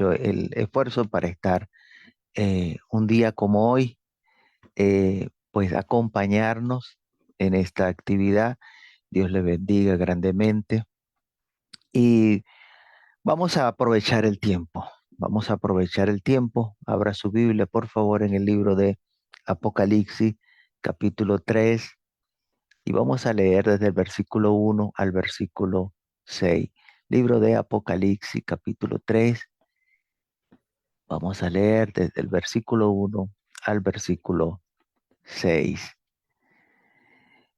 hecho el esfuerzo para estar un día como hoy, pues acompañarnos en esta actividad. Dios le bendiga grandemente y vamos a aprovechar el tiempo. Vamos a aprovechar el tiempo. Abra su Biblia, por favor, en el libro de Apocalipsis, capítulo 3, y vamos a leer desde el versículo 1 al versículo 6. Libro de Apocalipsis, capítulo 3. Vamos a leer desde el versículo 1 al versículo 6.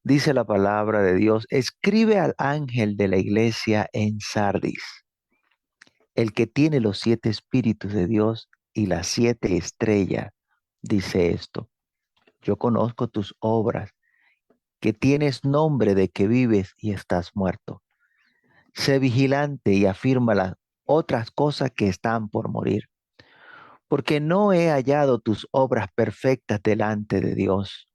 Dice la palabra de Dios: escribe al ángel de la iglesia en Sardis, el que tiene los 7 espíritus de Dios y las 7 estrellas, dice esto: yo conozco tus obras, que tienes nombre de que vives y estás muerto. Sé vigilante y afirma las otras cosas que están por morir, porque no he hallado tus obras perfectas delante de Dios.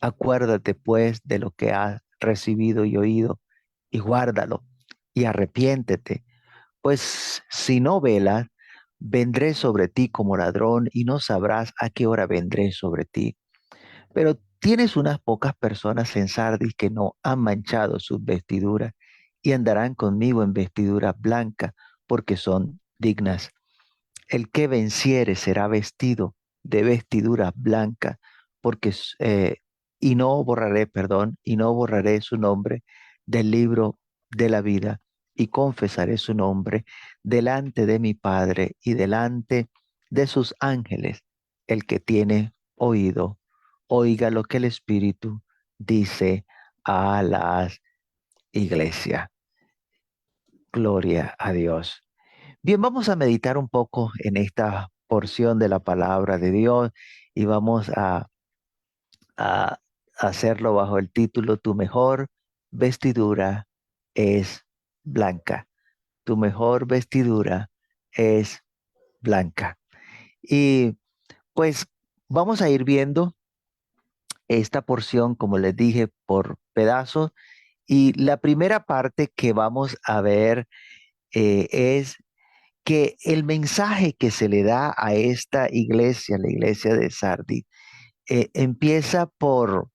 Acuérdate pues de lo que has recibido y oído, y guárdalo, y arrepiéntete, pues si no velas, vendré sobre ti como ladrón, y no sabrás a qué hora vendré sobre ti. Pero tienes unas pocas personas en Sardis que no han manchado sus vestiduras, y andarán conmigo en vestiduras blancas, porque son dignas. El que venciere será vestido de vestiduras blancas, porque y no borraré, perdón, y no borraré su nombre del libro de la vida, y confesaré su nombre delante de mi Padre y delante de sus ángeles. El que tiene oído, oiga lo que el Espíritu dice a las iglesias. Gloria a Dios. Bien, vamos a meditar un poco en esta porción de la palabra de Dios y vamos a hacerlo bajo el título: Tu mejor vestidura es blanca. Tu mejor vestidura es blanca. Y pues vamos a ir viendo esta porción, como les dije, por pedazos. Y la primera parte que vamos a ver es que el mensaje que se le da a esta iglesia, la iglesia de Sardis, empieza por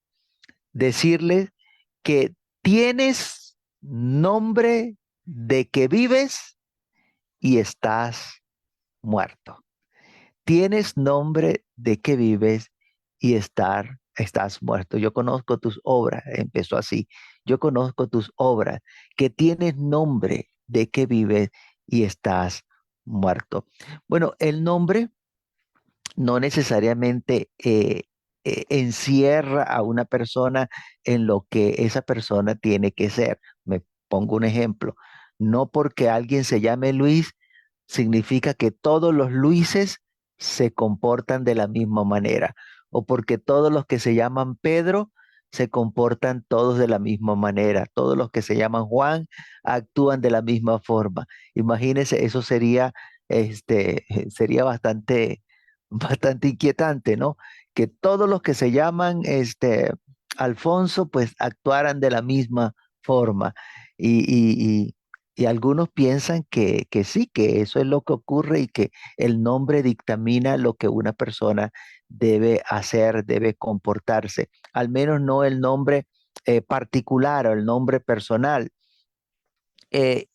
decirle que tienes nombre de que vives y estás muerto. Tienes nombre de que vives y estás muerto. Yo conozco tus obras, empezó así. Yo conozco tus obras, que tienes nombre de que vives y estás muerto. Bueno, el nombre no necesariamente encierra a una persona en lo que esa persona tiene que ser. Me pongo un ejemplo. No porque alguien se llame Luis, significa que todos los Luises se comportan de la misma manera. O porque todos los que se llaman Pedro se comportan todos de la misma manera. Todos los que se llaman Juan actúan de la misma forma. Imagínense, eso sería bastante inquietante, ¿no? Que todos los que se llaman Alfonso, pues actuaran de la misma forma. Y, y, y- y algunos piensan que sí, que eso es lo que ocurre y que el nombre dictamina lo que una persona debe hacer, debe comportarse. Al menos no el nombre particular o el nombre personal. Eh,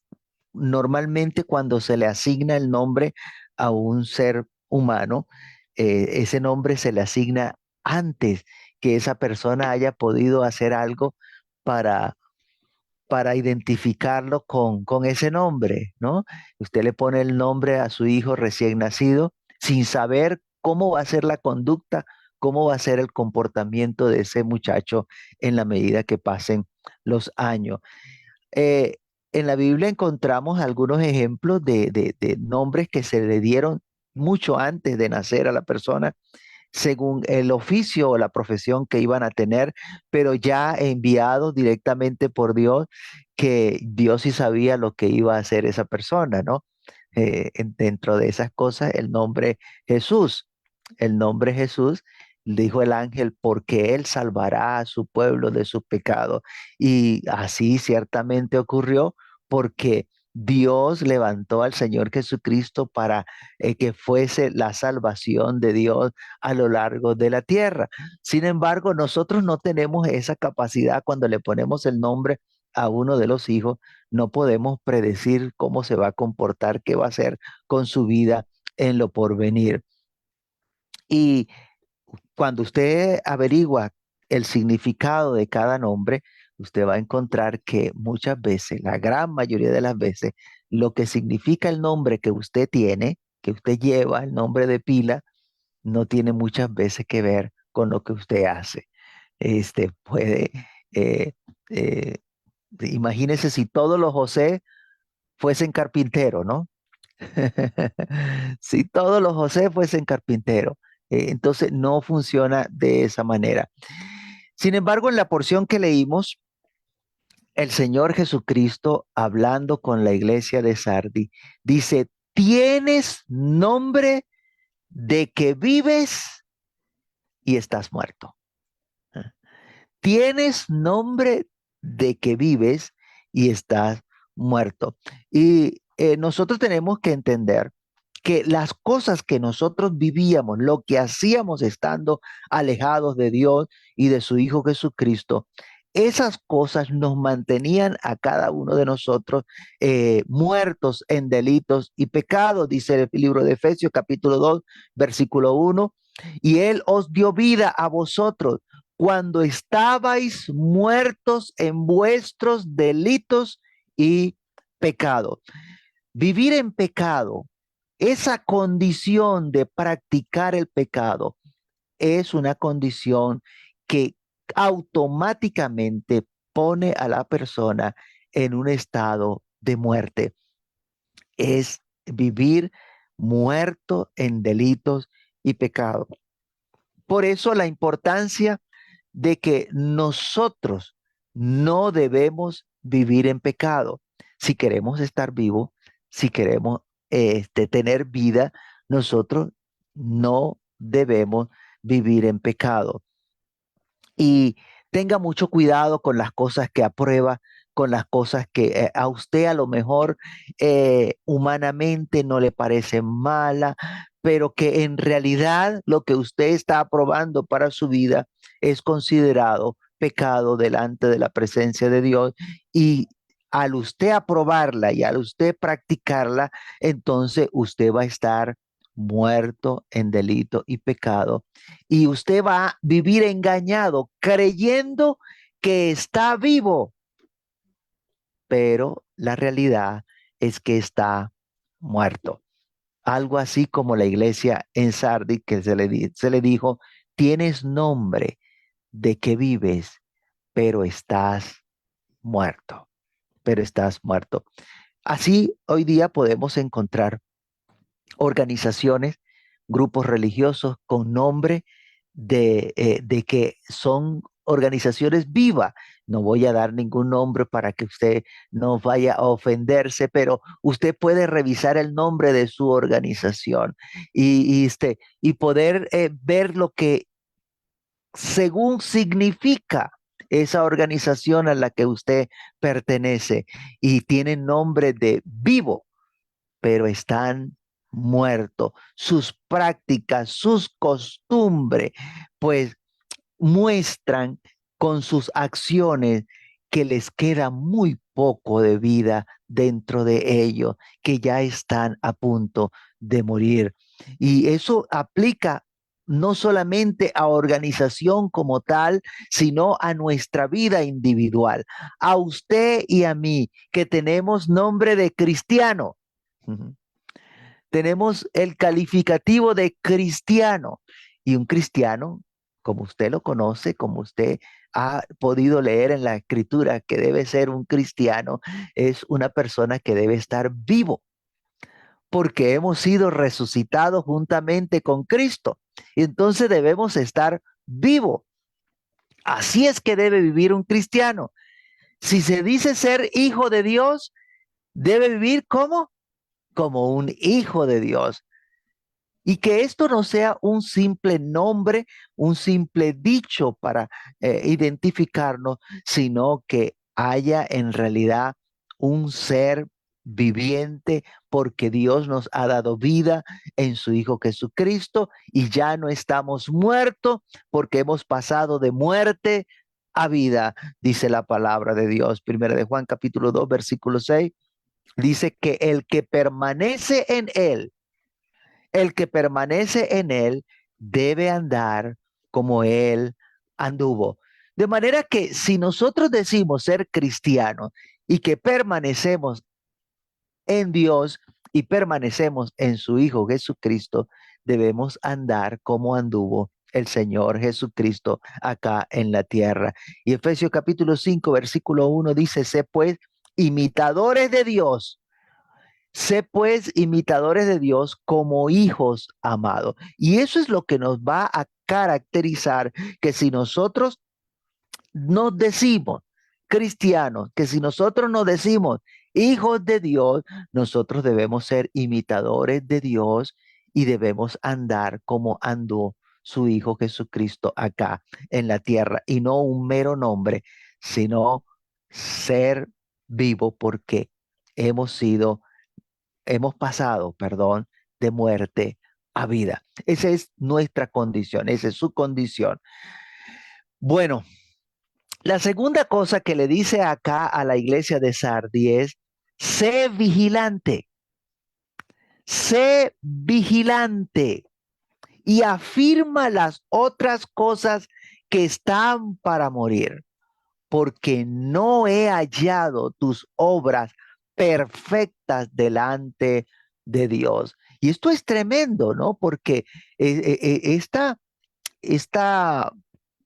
Normalmente cuando se le asigna el nombre a un ser humano, ese nombre se le asigna antes que esa persona haya podido hacer algo para, para identificarlo con ese nombre, ¿no? Usted le pone el nombre a su hijo recién nacido sin saber cómo va a ser la conducta, cómo va a ser el comportamiento de ese muchacho en la medida que pasen los años. Eh, en la Biblia encontramos algunos ejemplos de nombres que se le dieron mucho antes de nacer a la persona, según el oficio o la profesión que iban a tener, pero ya enviados directamente por Dios, que Dios sí sabía lo que iba a hacer esa persona, ¿no? Dentro de esas cosas, Jesús, el nombre Jesús, dijo el ángel, porque él salvará a su pueblo de sus pecados. Y así ciertamente ocurrió, porque Dios levantó al Señor Jesucristo para que fuese la salvación de Dios a lo largo de la tierra. Sin embargo, nosotros no tenemos esa capacidad cuando le ponemos el nombre a uno de los hijos, no podemos predecir cómo se va a comportar, qué va a hacer con su vida en lo porvenir. Y cuando usted averigua el significado de cada nombre, usted va a encontrar que muchas veces, la gran mayoría de las veces, lo que significa el nombre que usted tiene, que usted lleva, el nombre de pila, no tiene muchas veces que ver con lo que usted hace. Puede, eh, eh, imagínese si todos los José fuesen carpinteros, ¿no? Si todos los José fuesen carpinteros, entonces no funciona de esa manera. Sin embargo, en la porción que leímos, el Señor Jesucristo, hablando con la iglesia de Sardi, dice, tienes nombre de que vives y estás muerto. Tienes nombre de que vives y estás muerto. Y nosotros tenemos que entender que las cosas que nosotros vivíamos, lo que hacíamos estando alejados de Dios y de su Hijo Jesucristo, esas cosas nos mantenían a cada uno de nosotros muertos en delitos y pecados, dice el libro de Efesios capítulo 2, versículo 1, y Él os dio vida a vosotros cuando estabais muertos en vuestros delitos y pecados. Vivir en pecado, esa condición de practicar el pecado, es una condición que automáticamente pone a la persona en un estado de muerte. Es vivir muerto en delitos y pecados. Por eso la importancia de que nosotros no debemos vivir en pecado. Si queremos estar vivos, si queremos tener vida, nosotros no debemos vivir en pecado. Y tenga mucho cuidado con las cosas que aprueba, con las cosas que a usted a lo mejor humanamente no le parecen mala, pero que en realidad lo que usted está aprobando para su vida es considerado pecado delante de la presencia de Dios. Y al usted aprobarla y al usted practicarla, entonces usted va a estar muerto en delito y pecado, y usted va a vivir engañado, creyendo que está vivo, pero la realidad es que está muerto. Algo así como la iglesia en Sardis, que se le dijo, tienes nombre de que vives, pero estás muerto, pero estás muerto. Así hoy día podemos encontrar organizaciones, grupos religiosos con nombre de que son organizaciones vivas. No voy a dar ningún nombre para que usted no vaya a ofenderse, pero usted puede revisar el nombre de su organización y poder ver lo que según significa esa organización a la que usted pertenece, y tiene nombre de vivo, pero están muertos. Sus prácticas, sus costumbres, pues muestran con sus acciones que les queda muy poco de vida dentro de ellos, que ya están a punto de morir. Y eso aplica no solamente a organización como tal, sino a nuestra vida individual, a usted y a mí, que tenemos nombre de cristiano. Ujú. Tenemos el calificativo de cristiano, y un cristiano, como usted lo conoce, como usted ha podido leer en la escritura que debe ser un cristiano, es una persona que debe estar vivo, porque hemos sido resucitados juntamente con Cristo. Y entonces debemos estar vivos. Así es que debe vivir un cristiano. Si se dice ser hijo de Dios, debe vivir como un hijo de Dios. Y que esto no sea un simple nombre, un simple dicho para identificarnos, sino que haya en realidad un ser viviente, porque Dios nos ha dado vida en su Hijo Jesucristo y ya no estamos muertos porque hemos pasado de muerte a vida, dice la palabra de Dios. Primera de Juan capítulo 2 versículo 6 dice que el que permanece en él debe andar como él anduvo. De manera que si nosotros decimos ser cristianos y que permanecemos en Dios y permanecemos en su Hijo Jesucristo, debemos andar como anduvo el Señor Jesucristo acá en la tierra. Y Efesios capítulo 5, versículo 1 dice, sé pues imitadores de Dios. Sé pues imitadores de Dios como hijos amados. Y eso es lo que nos va a caracterizar, que si nosotros nos decimos cristianos, que si nosotros nos decimos hijos de Dios, nosotros debemos ser imitadores de Dios y debemos andar como andó su Hijo Jesucristo acá en la tierra, y no un mero nombre, sino ser vivo porque hemos sido, hemos pasado, perdón, de muerte a vida. Esa es nuestra condición, esa es su condición. Bueno, la segunda cosa que le dice acá a la iglesia de Sardis es, sé vigilante y afirma las otras cosas que están para morir, porque no he hallado tus obras perfectas delante de Dios. Y esto es tremendo, ¿no? Porque esta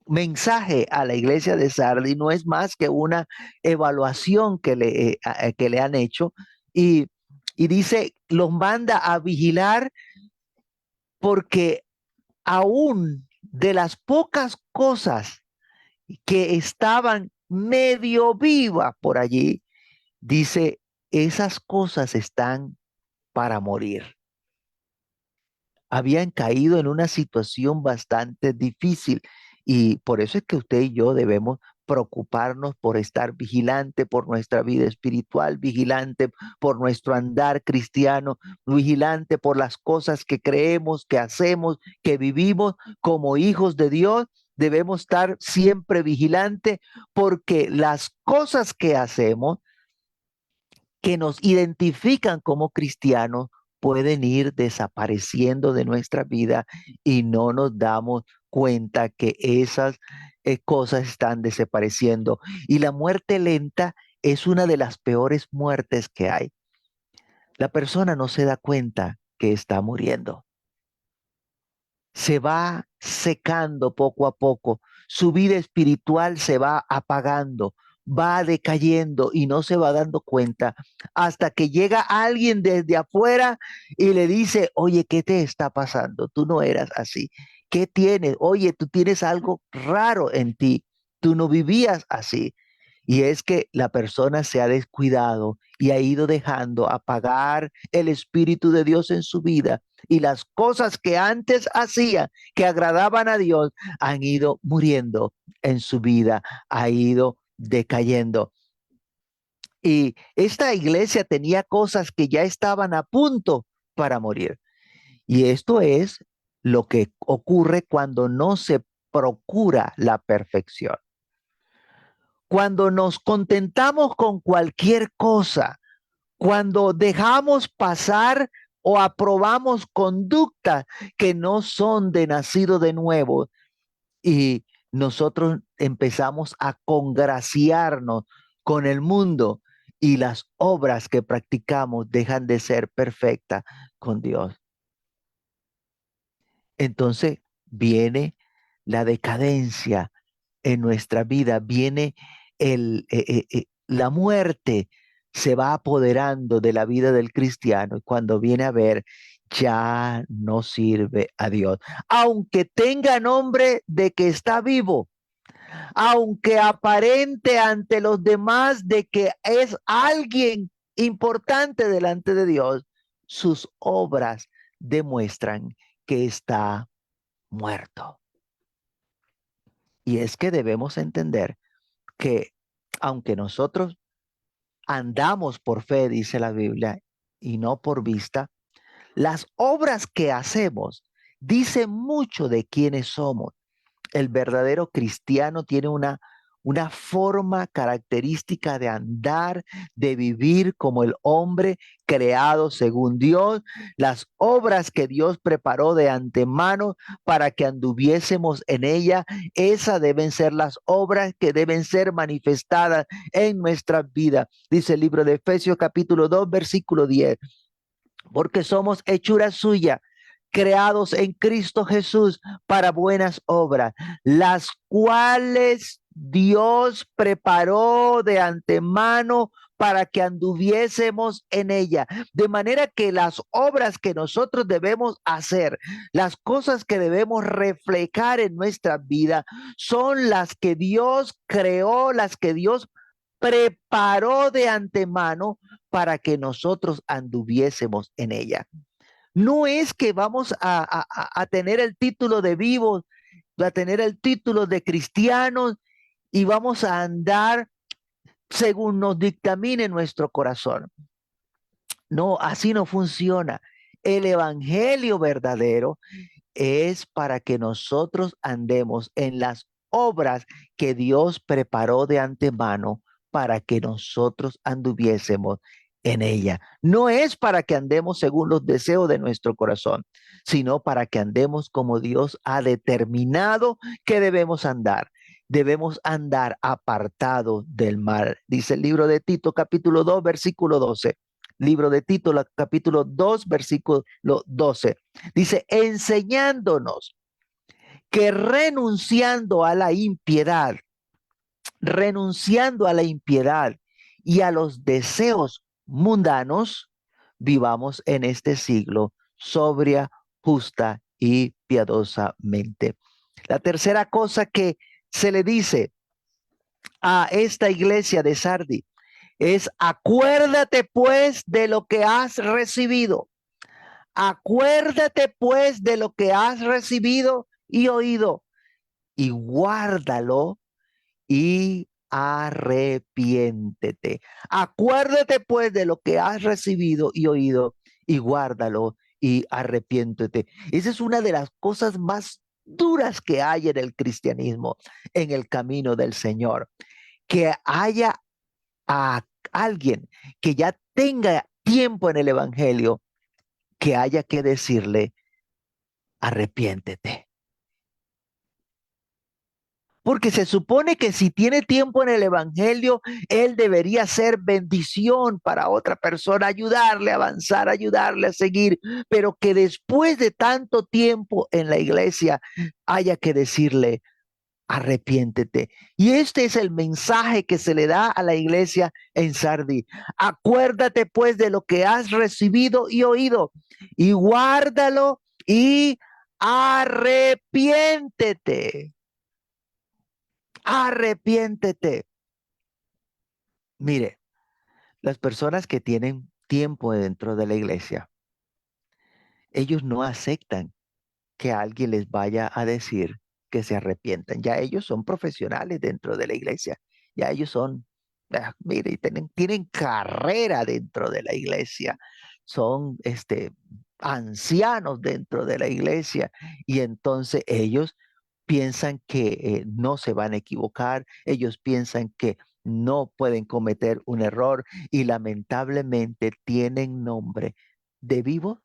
mensaje a la iglesia de Sardi no es más que una evaluación que le han hecho y, y dice, los manda a vigilar porque aún de las pocas cosas que estaban medio vivas por allí, dice, esas cosas están para morir. Habían caído en una situación bastante difícil y por eso es que usted y yo debemos preocuparnos por estar vigilante por nuestra vida espiritual, vigilante por nuestro andar cristiano, vigilante por las cosas que creemos, que hacemos, que vivimos como hijos de Dios. Debemos estar siempre vigilante porque las cosas que hacemos que nos identifican como cristianos pueden ir desapareciendo de nuestra vida y no nos damos cuenta que esas cosas están desapareciendo. Y la muerte lenta es una de las peores muertes que hay. La persona no se da cuenta que está muriendo, se va secando poco a poco, su vida espiritual se va apagando, va decayendo y no se va dando cuenta hasta que llega alguien desde afuera y le dice, oye, ¿qué te está pasando? Tú no eras así. ¿Qué tienes? Oye, tú tienes algo raro en ti. Tú no vivías así. Y es que la persona se ha descuidado y ha ido dejando apagar el Espíritu de Dios en su vida y las cosas que antes hacía, que agradaban a Dios, han ido muriendo en su vida, ha ido decayendo. Y esta iglesia tenía cosas que ya estaban a punto para morir. Y esto es lo que ocurre cuando no se procura la perfección. Cuando nos contentamos con cualquier cosa, cuando dejamos pasar o aprobamos conductas que no son de nacido de nuevo y nosotros empezamos a congraciarnos con el mundo y las obras que practicamos dejan de ser perfectas con Dios. Entonces viene la decadencia en nuestra vida, viene la muerte, se va apoderando de la vida del cristiano y cuando viene a ver, ya no sirve a Dios. Aunque tenga nombre de que está vivo, aunque aparente ante los demás de que es alguien importante delante de Dios, sus obras demuestran que está muerto. Y es que debemos entender que aunque nosotros andamos por fe, dice la Biblia, y no por vista, las obras que hacemos dicen mucho de quiénes somos. El verdadero cristiano tiene una forma característica de andar, de vivir como el hombre creado según Dios, las obras que Dios preparó de antemano para que anduviésemos en ella, esas deben ser las obras que deben ser manifestadas en nuestras vidas. Dice el libro de Efesios capítulo 2, versículo 10, porque somos hechura suya, creados en Cristo Jesús para buenas obras, las cuales Dios preparó de antemano para que anduviésemos en ella. De manera que las obras que nosotros debemos hacer, las cosas que debemos reflejar en nuestra vida, son las que Dios creó, las que Dios preparó de antemano para que nosotros anduviésemos en ella. No es que vamos a tener el título de vivos, a tener el título de cristianos y vamos a andar según nos dictamine nuestro corazón. No, así no funciona. El evangelio verdadero es para que nosotros andemos en las obras que Dios preparó de antemano para que nosotros anduviésemos en ella. No es para que andemos según los deseos de nuestro corazón, sino para que andemos como Dios ha determinado que debemos andar. Debemos andar apartados del mal. Dice el libro de Tito capítulo 2 versículo 12. Libro de Tito capítulo 2 versículo 12. Dice, enseñándonos que renunciando a la impiedad y a los deseos mundanos, vivamos en este siglo sobria, justa y piadosamente. La tercera cosa que se le dice a esta iglesia de Sardi es: acuérdate pues de lo que has recibido. Acuérdate pues de lo que has recibido y oído, y guárdalo y arrepiéntete. Acuérdate pues de lo que has recibido y oído, y guárdalo y arrepiéntete. Esa es una de las cosas más duras que hay en el cristianismo, en el camino del Señor. Que haya a alguien que ya tenga tiempo en el Evangelio, que haya que decirle: arrepiéntete. Porque se supone que si tiene tiempo en el Evangelio, él debería ser bendición para otra persona, ayudarle a avanzar, ayudarle a seguir, pero que después de tanto tiempo en la iglesia haya que decirle: arrepiéntete. Y este es el mensaje que se le da a la iglesia en Sardi. Acuérdate pues de lo que has recibido y oído, y guárdalo y arrepiéntete. Arrepiéntete. Mire, las personas que tienen tiempo dentro de la iglesia, ellos no aceptan que alguien les vaya a decir que se arrepientan. Ya ellos son profesionales dentro de la iglesia. Ya ellos son, mire, tienen carrera dentro de la iglesia. Son ancianos dentro de la iglesia. Y entonces ellos piensan que no se van a equivocar, ellos piensan que no pueden cometer un error y lamentablemente tienen nombre de vivos,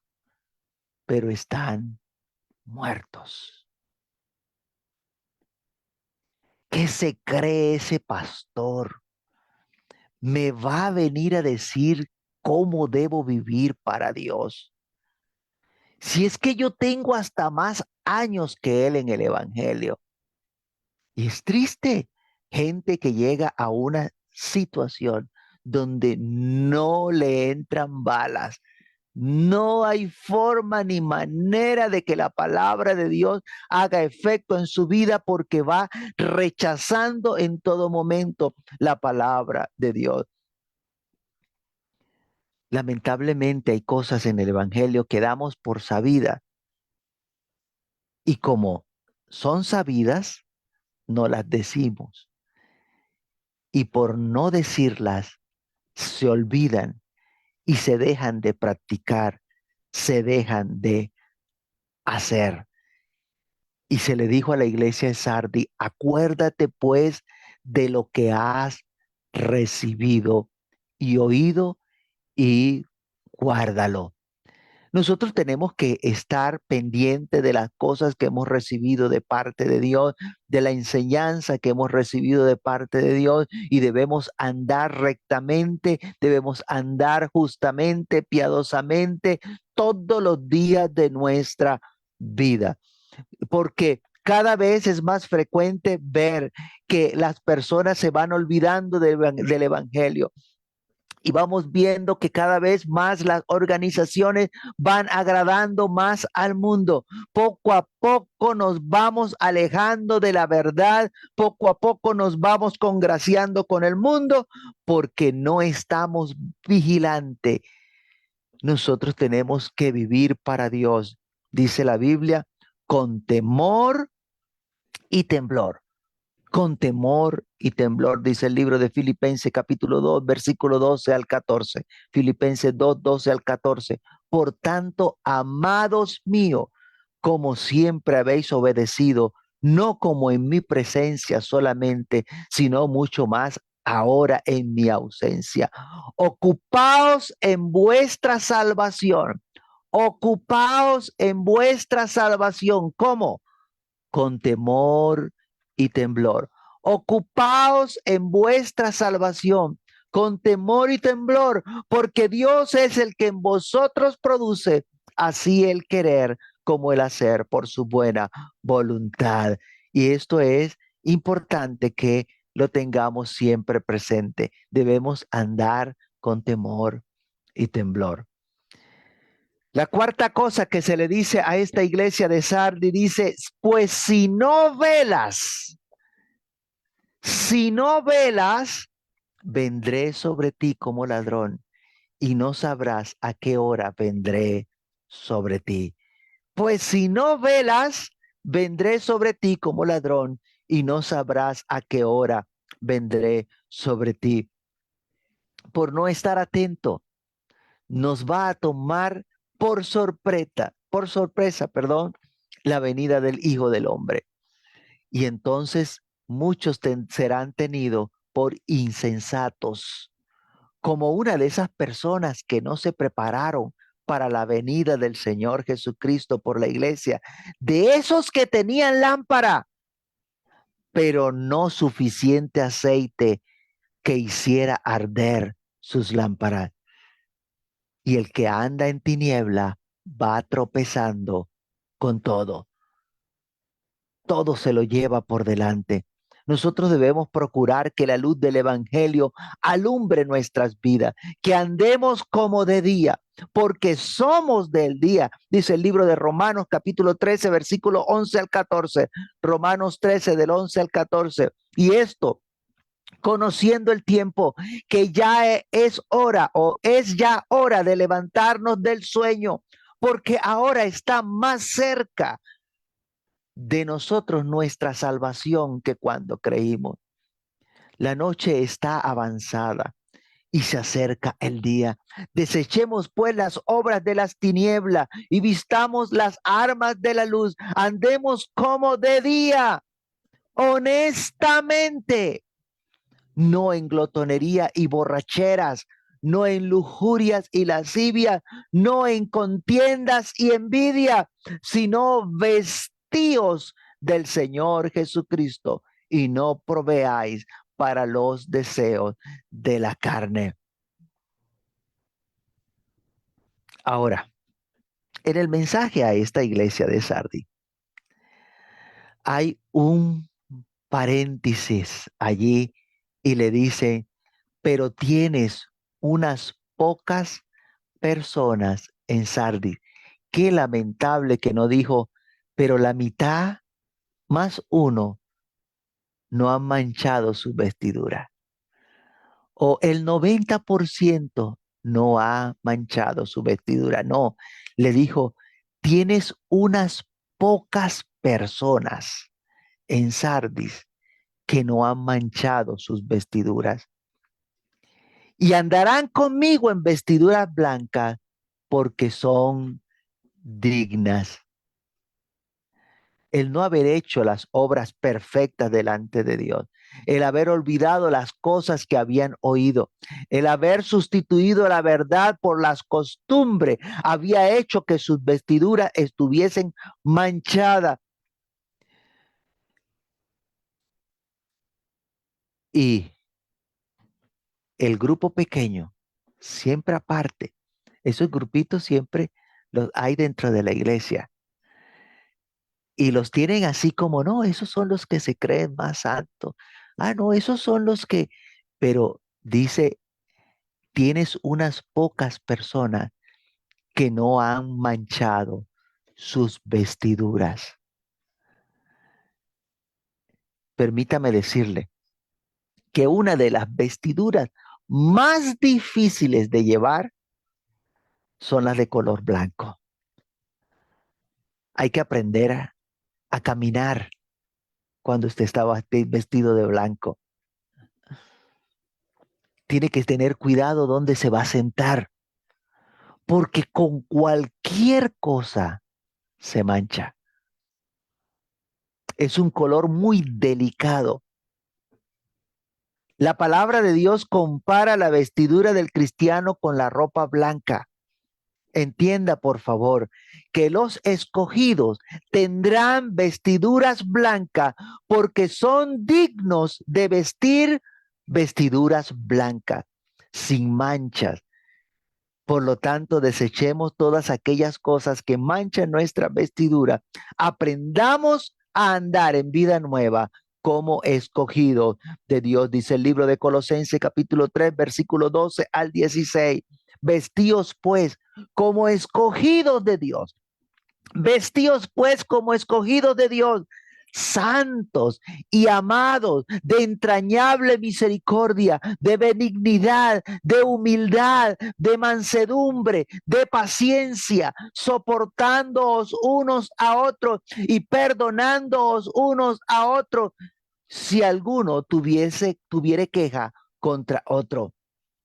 pero están muertos. ¿Qué se cree ese pastor? ¿Me va a venir a decir cómo debo vivir para Dios? Si es que yo tengo hasta más años que él en el Evangelio. Y es triste, gente que llega a una situación donde no le entran balas. No hay forma ni manera de que la palabra de Dios haga efecto en su vida porque va rechazando en todo momento la palabra de Dios. Lamentablemente hay cosas en el Evangelio que damos por sabida y como son sabidas, no las decimos. Y por no decirlas, se olvidan y se dejan de practicar, se dejan de hacer. Y se le dijo a la iglesia de Sardi, acuérdate pues de lo que has recibido y oído y guárdalo. Nosotros tenemos que estar pendiente de las cosas que hemos recibido de parte de Dios, de la enseñanza que hemos recibido de parte de Dios y debemos andar rectamente, debemos andar justamente, piadosamente todos los días de nuestra vida, porque cada vez es más frecuente ver que las personas se van olvidando del evangelio. Y vamos viendo que cada vez más las organizaciones van agradando más al mundo. Poco a poco nos vamos alejando de la verdad, poco a poco nos vamos congraciando con el mundo porque no estamos vigilantes. Nosotros tenemos que vivir para Dios, dice la Biblia, con temor y temblor. Con temor y temblor, dice el libro de Filipenses capítulo 2 versículo 12 al 14. Filipenses 2 12 al 14. Por tanto, amados míos, como siempre habéis obedecido, no como en mi presencia solamente, sino mucho más ahora en mi ausencia. Ocupaos en vuestra salvación. Ocupaos en vuestra salvación. ¿Cómo? Con temor y temblor. Ocupaos en vuestra salvación con temor y temblor, porque Dios es el que en vosotros produce así el querer como el hacer por su buena voluntad. Y esto es importante que lo tengamos siempre presente. Debemos andar con temor y temblor. La cuarta cosa que se le dice a esta iglesia de Sardi dice, pues si no velas, vendré sobre ti como ladrón y no sabrás a qué hora vendré sobre ti. Pues si no velas, vendré sobre ti como ladrón y no sabrás a qué hora vendré sobre ti. Por no estar atento, nos va a tomar por sorpresa, perdón, la venida del Hijo del Hombre. Y entonces muchos serán tenidos por insensatos, como una de esas personas que no se prepararon para la venida del Señor Jesucristo por la iglesia, de esos que tenían lámpara, pero no suficiente aceite que hiciera arder sus lámparas. Y el que anda en tiniebla va tropezando con todo. Todo se lo lleva por delante. Nosotros debemos procurar que la luz del Evangelio alumbre nuestras vidas, que andemos como de día, porque somos del día, dice el libro de Romanos capítulo 13, versículo 11 al 14. Romanos 13 del 11 al 14. Y esto, conociendo el tiempo, que ya es hora o es ya hora de levantarnos del sueño, porque ahora está más cerca de nosotros nuestra salvación que cuando creímos. La noche está avanzada y se acerca el día. Desechemos pues las obras de las tinieblas y vistamos las armas de la luz. Andemos como de día, honestamente, no en glotonería y borracheras, no en lujurias y lascivias, no en contiendas y envidia, sino vestíos del Señor Jesucristo y no proveáis para los deseos de la carne. Ahora, en el mensaje a esta iglesia de Sardi, hay un paréntesis allí y le dice, pero tienes unas pocas personas en Sardis. Qué lamentable que no dijo, pero la mitad más uno no han manchado su vestidura. O el 90% no ha manchado su vestidura. No, le dijo, tienes unas pocas personas en Sardis que no han manchado sus vestiduras. y andarán conmigo en vestiduras blancas porque son dignas. El no haber hecho las obras perfectas delante de Dios, el haber olvidado las cosas que habían oído, el haber sustituido la verdad por las costumbres, había hecho que sus vestiduras estuviesen manchadas. Y el grupo pequeño, siempre aparte, esos grupitos siempre los hay dentro de la iglesia y los tienen así como, no, esos son los que se creen más santos. Ah, no, esos son los que, pero dice, tienes unas pocas personas que no han manchado sus vestiduras. Permítame decirle que una de las vestiduras más difíciles de llevar son las de color blanco. Hay que aprender a caminar cuando usted está vestido de blanco. Tiene que tener cuidado dónde se va a sentar, porque con cualquier cosa se mancha. Es un color muy delicado. La palabra de Dios compara la vestidura del cristiano con la ropa blanca. Entienda, por favor, que los escogidos tendrán vestiduras blancas porque son dignos de vestir vestiduras blancas, sin manchas. Por lo tanto, desechemos todas aquellas cosas que manchan nuestra vestidura. Aprendamos a andar en vida nueva como escogidos de Dios, dice el libro de Colosenses capítulo 3, versículo 12 al 16. Vestíos pues como escogidos de Dios. Vestíos pues como escogidos de Dios, santos y amados, de entrañable misericordia, de benignidad, de humildad, de mansedumbre, de paciencia, soportándoos unos a otros y perdonándoos unos a otros, si alguno tuviere queja contra otro.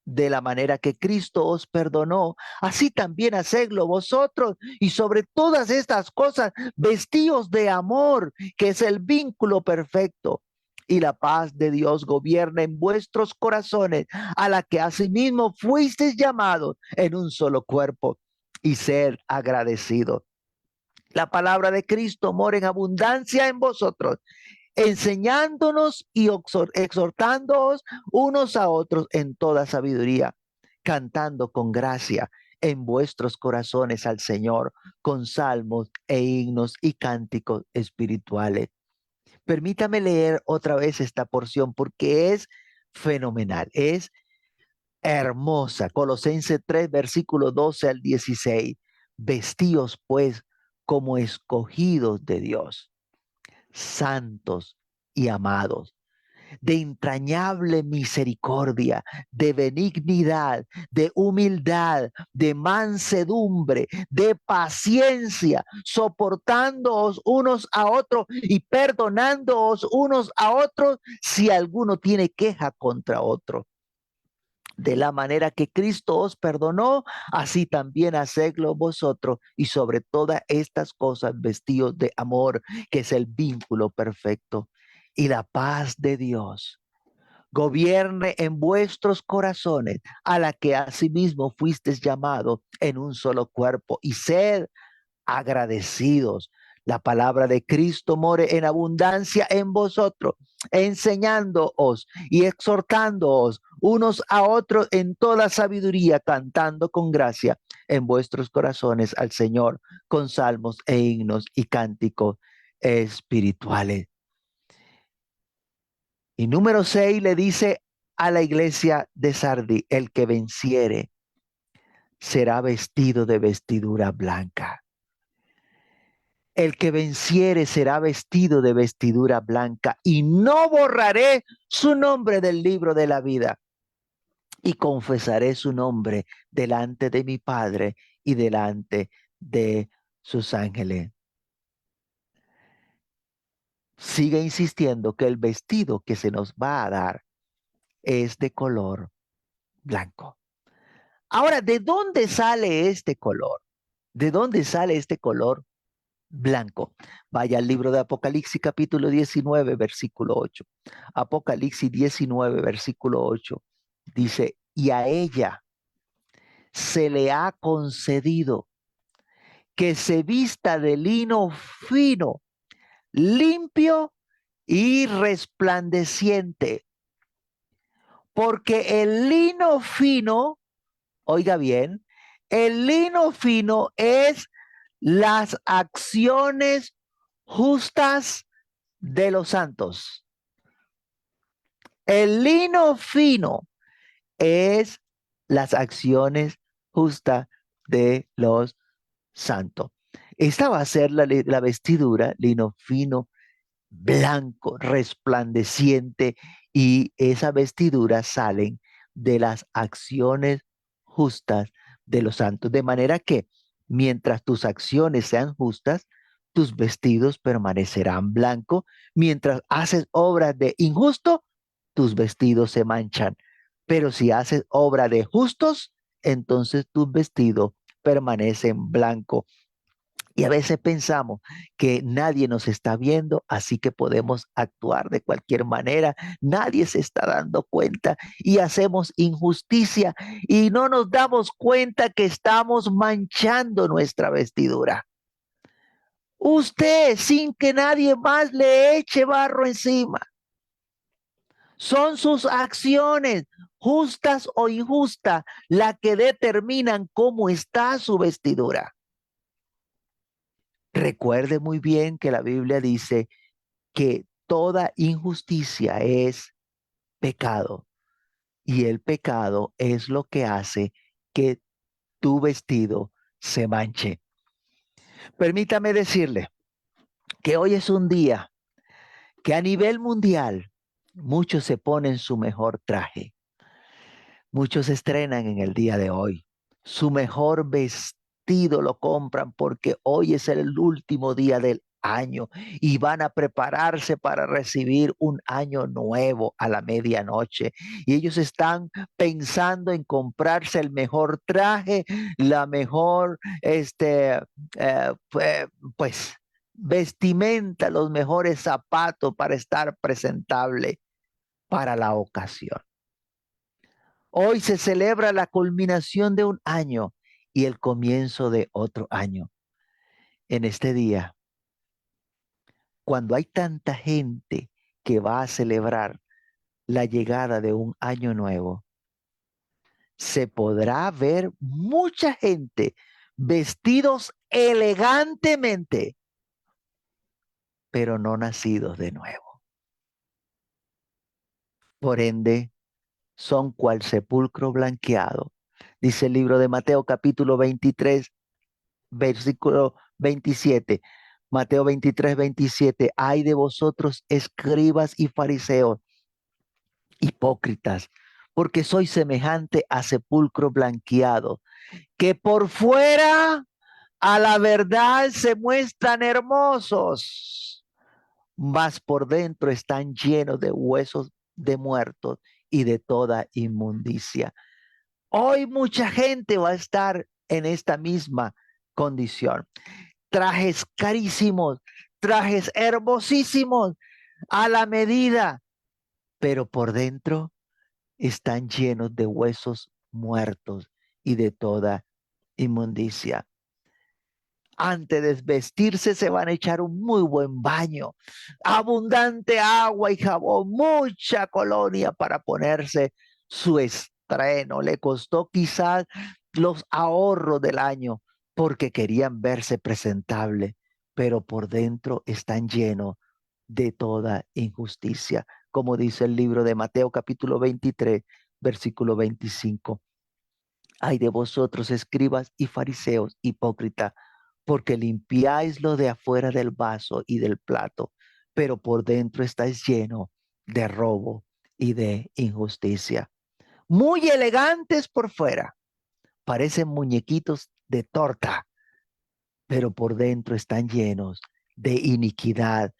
De la manera que Cristo os perdonó, así también hacedlo vosotros. Y sobre todas estas cosas, vestíos de amor, que es el vínculo perfecto. Y la paz de Dios gobierna en vuestros corazones, a la que asimismo fuisteis llamados en un solo cuerpo, y ser agradecidos. La palabra de Cristo mora en abundancia en vosotros, enseñándonos y exhortándoos unos a otros en toda sabiduría, cantando con gracia en vuestros corazones al Señor, con salmos e himnos y cánticos espirituales. Permítame leer otra vez esta porción porque es fenomenal, es hermosa. Colosenses 3, versículo 12 al 16. Vestíos pues como escogidos de Dios, santos y amados, de entrañable misericordia, de benignidad, de humildad, de mansedumbre, de paciencia, soportándoos unos a otros y perdonándoos unos a otros si alguno tiene queja contra otro. De la manera que Cristo os perdonó, así también hacedlo vosotros, y sobre todas estas cosas vestíos de amor, que es el vínculo perfecto. Y la paz de Dios gobierne en vuestros corazones, a la que asimismo fuisteis llamados en un solo cuerpo, y sed agradecidos. La palabra de Cristo more en abundancia en vosotros, enseñándoos y exhortándoos unos a otros en toda sabiduría, cantando con gracia en vuestros corazones al Señor con salmos e himnos y cánticos espirituales. Y número 6 le dice a la iglesia de Sardi, el que venciere será vestido de vestidura blanca. El que venciere será vestido de vestidura blanca y no borraré su nombre del libro de la vida y confesaré su nombre delante de mi Padre y delante de sus ángeles. Sigue insistiendo que el vestido que se nos va a dar es de color blanco. Ahora, ¿de dónde sale este color? ¿De dónde sale este color blanco? Vaya al libro de Apocalipsis capítulo 19, versículo 8. Apocalipsis 19, versículo 8. Dice, y a ella se le ha concedido que se vista de lino fino, limpio y resplandeciente, porque el lino fino, oiga bien, el lino fino es las acciones justas de los santos. El lino fino es las acciones justas de los santos. Esta va a ser la vestidura, lino fino, blanco, resplandeciente, y esa vestidura salen de las acciones justas de los santos. De manera que mientras tus acciones sean justas, tus vestidos permanecerán blancos. Mientras haces obras de injusto, tus vestidos se manchan. Pero si haces obra de justos, entonces tus vestidos permanecen blancos. Y a veces pensamos que nadie nos está viendo, así que podemos actuar de cualquier manera. Nadie se está dando cuenta y hacemos injusticia y no nos damos cuenta que estamos manchando nuestra vestidura. Usted, sin que nadie más le eche barro encima, son sus acciones, justas o injustas, las que determinan cómo está su vestidura. Recuerde muy bien que la Biblia dice que toda injusticia es pecado, y el pecado es lo que hace que tu vestido se manche. Permítame decirle que hoy es un día que a nivel mundial muchos se ponen su mejor traje. Muchos estrenan en el día de hoy. Su mejor vestido lo compran porque hoy es el último día del año y van a prepararse para recibir un año nuevo a la medianoche. Y ellos están pensando en comprarse el mejor traje, la mejor, pues, vestimenta, los mejores zapatos para estar presentable para la ocasión. Hoy se celebra la culminación de un año y el comienzo de otro año. En este día, cuando hay tanta gente que va a celebrar la llegada de un año nuevo, se podrá ver mucha gente vestidos elegantemente, pero no nacidos de nuevo. Por ende, son cual sepulcro blanqueado. Dice el libro de Mateo capítulo 23, versículo 27. Mateo 23, 27. Ay de vosotros, escribas y fariseos, hipócritas, porque sois semejante a sepulcro blanqueado, que por fuera a la verdad se muestran hermosos, mas por dentro están llenos de huesos de muertos y de toda inmundicia. Hoy mucha gente va a estar en esta misma condición. Trajes carísimos, trajes hermosísimos, a la medida, pero por dentro están llenos de huesos muertos y de toda inmundicia. Antes de vestirse se van a echar un muy buen baño, abundante agua y jabón, mucha colonia para ponerse su estreno. Le costó quizás los ahorros del año porque querían verse presentable, pero por dentro están llenos de toda injusticia, como dice el libro de Mateo capítulo 23, versículo 25. Ay de vosotros, escribas y fariseos, hipócrita, porque limpiáis lo de afuera del vaso y del plato, pero por dentro estáis lleno de robo y de injusticia. Muy elegantes por fuera, parecen muñequitos de torta, pero por dentro están llenos de iniquidad.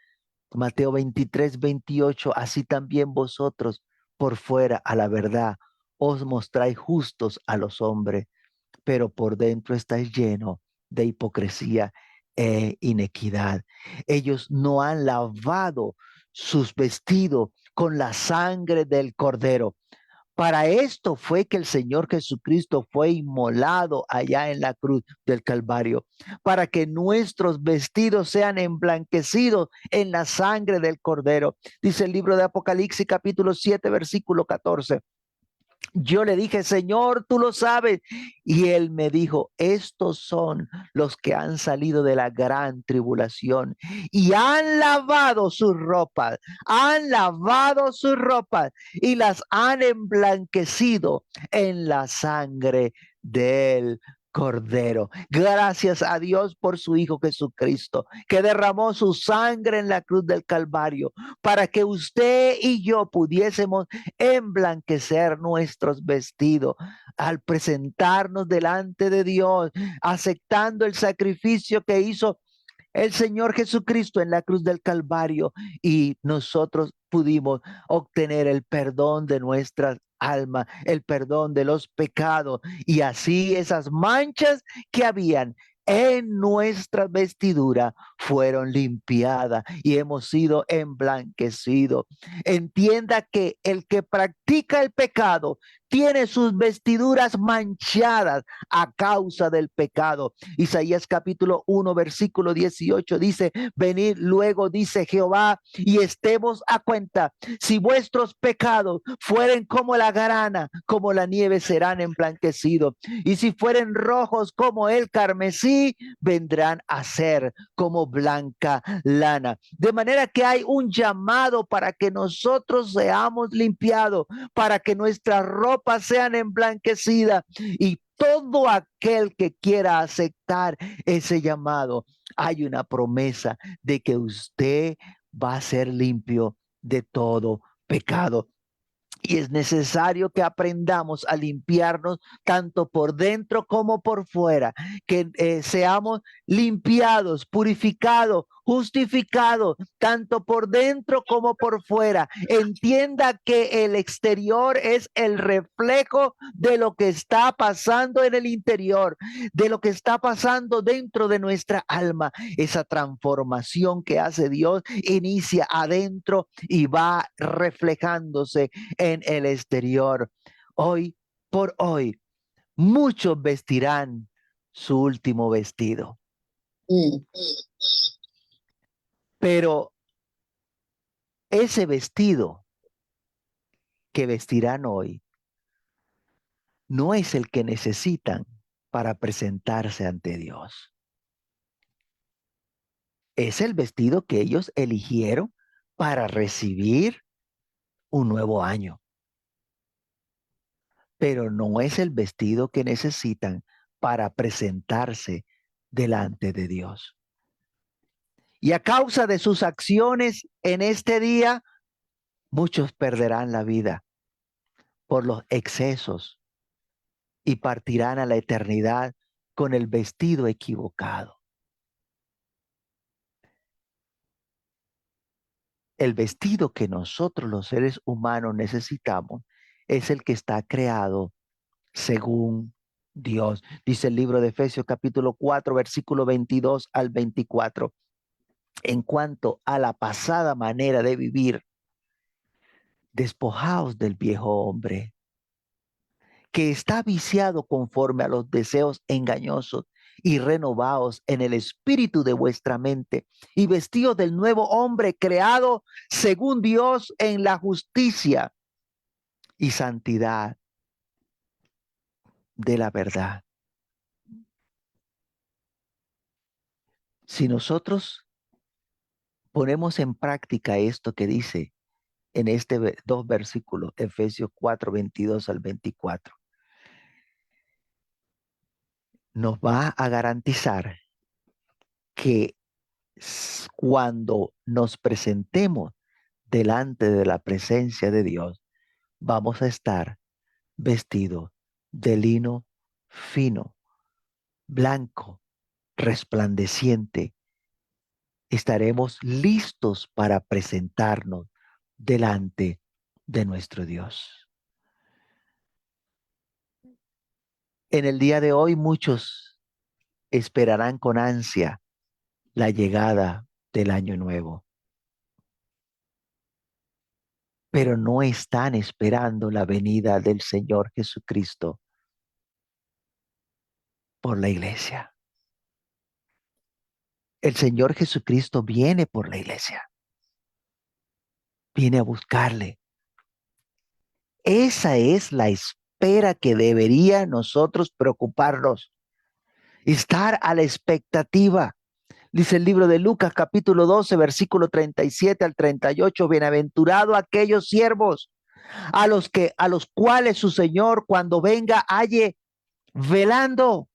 Mateo 23, 28, así también vosotros por fuera a la verdad os mostráis justos a los hombres, pero por dentro estáis llenos de hipocresía e inequidad. Ellos no han lavado sus vestidos con la sangre del cordero. Para esto fue que el Señor Jesucristo fue inmolado allá en la cruz del Calvario, para que nuestros vestidos sean emblanquecidos en la sangre del Cordero. Dice el libro de Apocalipsis capítulo 7, versículo 14. Yo le dije, Señor, tú lo sabes. Y él me dijo, estos son los que han salido de la gran tribulación y han lavado sus ropas y las han emblanquecido en la sangre del Cordero. Gracias a Dios por su Hijo Jesucristo, que derramó su sangre en la cruz del Calvario para que usted y yo pudiésemos emblanquecer nuestros vestidos al presentarnos delante de Dios, aceptando el sacrificio que hizo el Señor Jesucristo en la cruz del Calvario, y nosotros pudimos obtener el perdón de nuestras almas, el perdón de los pecados, y así esas manchas que habían en nuestra vestidura fueron limpiadas y hemos sido emblanquecidos. Entienda que el que practica el pecado tiene sus vestiduras manchadas a causa del pecado. Isaías capítulo 1, versículo 18 dice, venid luego, dice Jehová, y estemos a cuenta. Si vuestros pecados fueren como la grana, como la nieve serán emblanquecidos. Y si fueren rojos como el carmesí, vendrán a ser como blanca lana. De manera que hay un llamado para que nosotros seamos limpiados, para que nuestras ropas sean emblanquecidas, y todo aquel que quiera aceptar ese llamado, hay una promesa de que usted va a ser limpio de todo pecado. Y es necesario que aprendamos a limpiarnos tanto por dentro como por fuera, que seamos limpiados, purificados, justificados, tanto por dentro como por fuera. Entienda que el exterior es el reflejo de lo que está pasando en el interior, de lo que está pasando dentro de nuestra alma. Esa transformación que hace Dios inicia adentro y va reflejándose en el exterior. Hoy por hoy, muchos vestirán su último vestido, Mm. pero ese vestido que vestirán hoy no es el que necesitan para presentarse ante Dios. Es el vestido que ellos eligieron para recibir un nuevo año, pero no es el vestido que necesitan para presentarse delante de Dios. Y a causa de sus acciones en este día, muchos perderán la vida por los excesos y partirán a la eternidad con el vestido equivocado. El vestido que nosotros los seres humanos necesitamos es el que está creado según Dios. Dice el libro de Efesios capítulo 4, versículo 22 al 24. En cuanto a la pasada manera de vivir, despojaos del viejo hombre, que está viciado conforme a los deseos engañosos, y renovaos en el espíritu de vuestra mente, y vestidos del nuevo hombre creado según Dios en la justicia y santidad de la verdad. Si nosotros ponemos en práctica esto que dice en dos versículos, Efesios 4, 22 al 24, nos va a garantizar que cuando nos presentemos delante de la presencia de Dios, vamos a estar vestidos de lino fino, blanco, resplandeciente. Estaremos listos para presentarnos delante de nuestro Dios. En el día de hoy muchos esperarán con ansia la llegada del año nuevo, pero no están esperando la venida del Señor Jesucristo por la iglesia. El Señor Jesucristo viene por la iglesia, viene a buscarle. Esa es la espera que debería nosotros preocuparnos, estar a la expectativa. Dice el libro de Lucas capítulo 12, versículo 37 al 38, bienaventurado aquellos siervos a los cuales su Señor cuando venga halle velando.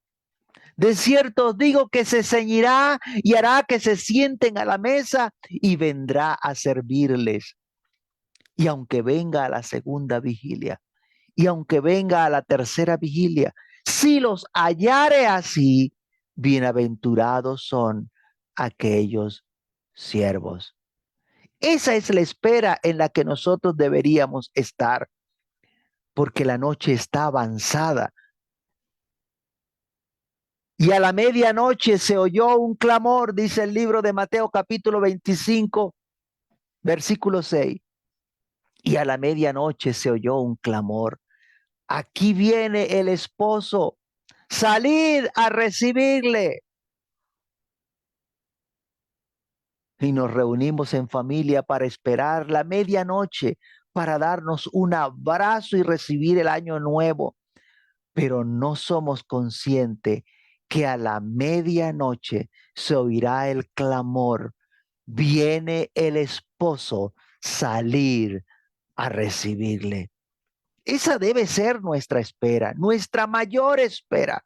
De cierto os digo que se ceñirá y hará que se sienten a la mesa y vendrá a servirles. Y aunque venga a la segunda vigilia, y aunque venga a la tercera vigilia, si los hallare así, bienaventurados son aquellos siervos. Esa es la espera en la que nosotros deberíamos estar, porque la noche está avanzada. Y a la medianoche se oyó un clamor, dice el libro de Mateo capítulo 25, versículo 6. Y a la medianoche se oyó un clamor. Aquí viene el esposo, salid a recibirle. Y nos reunimos en familia para esperar la medianoche, para darnos un abrazo y recibir el año nuevo. Pero no somos conscientes que a la medianoche se oirá el clamor. Viene el esposo, salir a recibirle. Esa debe ser nuestra espera, nuestra mayor espera.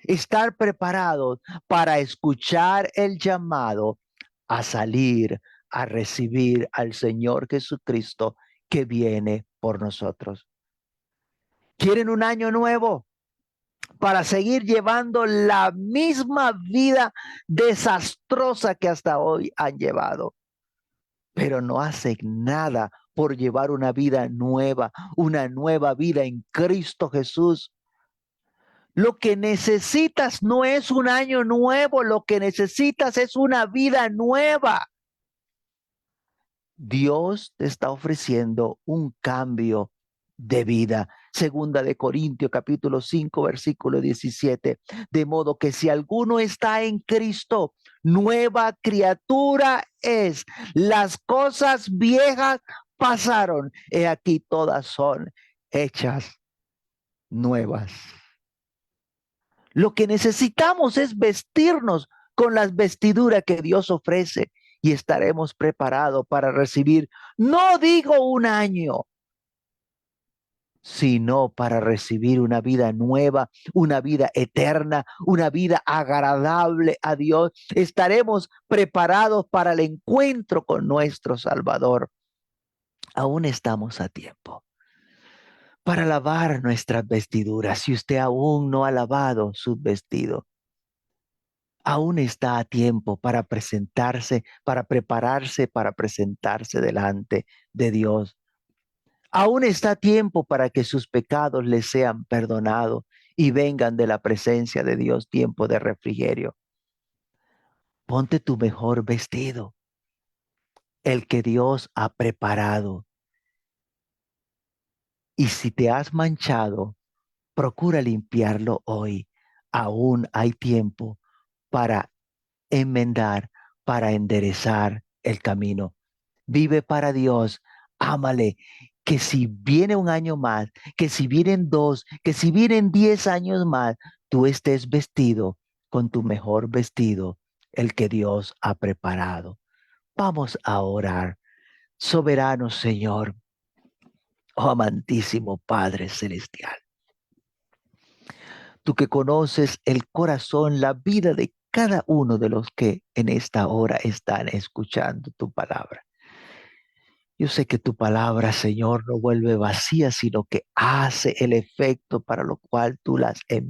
Estar preparados para escuchar el llamado a salir a recibir al Señor Jesucristo que viene por nosotros. ¿Quieren un año nuevo para seguir llevando la misma vida desastrosa que hasta hoy han llevado? Pero no hacen nada por llevar una nueva vida en Cristo Jesús. Lo que necesitas no es un año nuevo, lo que necesitas es una vida nueva. Dios te está ofreciendo un cambio de vida. Segunda de Corintios capítulo 5 versículo 17. De modo que si alguno está en Cristo, nueva criatura es. Las cosas viejas pasaron. He aquí todas son hechas nuevas. Lo que necesitamos es vestirnos con las vestiduras que Dios ofrece y estaremos preparados para recibir, no digo un año, sino para recibir una vida nueva, una vida eterna, una vida agradable a Dios. Estaremos preparados para el encuentro con nuestro Salvador. Aún estamos a tiempo para lavar nuestras vestiduras. Si usted aún no ha lavado sus vestidos, aún está a tiempo para presentarse, para prepararse, para presentarse delante de Dios. Aún está a tiempo para que sus pecados les sean perdonados y vengan de la presencia de Dios tiempo de refrigerio. Ponte tu mejor vestido, el que Dios ha preparado. Y si te has manchado, procura limpiarlo hoy. Aún hay tiempo para enmendar, para enderezar el camino. Vive para Dios, ámale, que si viene un año más, que si vienen 2, que si vienen 10 años más, tú estés vestido con tu mejor vestido, el que Dios ha preparado. Vamos a orar. Soberano Señor, oh amantísimo Padre Celestial, tú que conoces el corazón, la vida de cada uno de los que en esta hora están escuchando tu palabra. Yo sé que tu palabra, Señor, no vuelve vacía, sino que hace el efecto para lo cual tú las envías.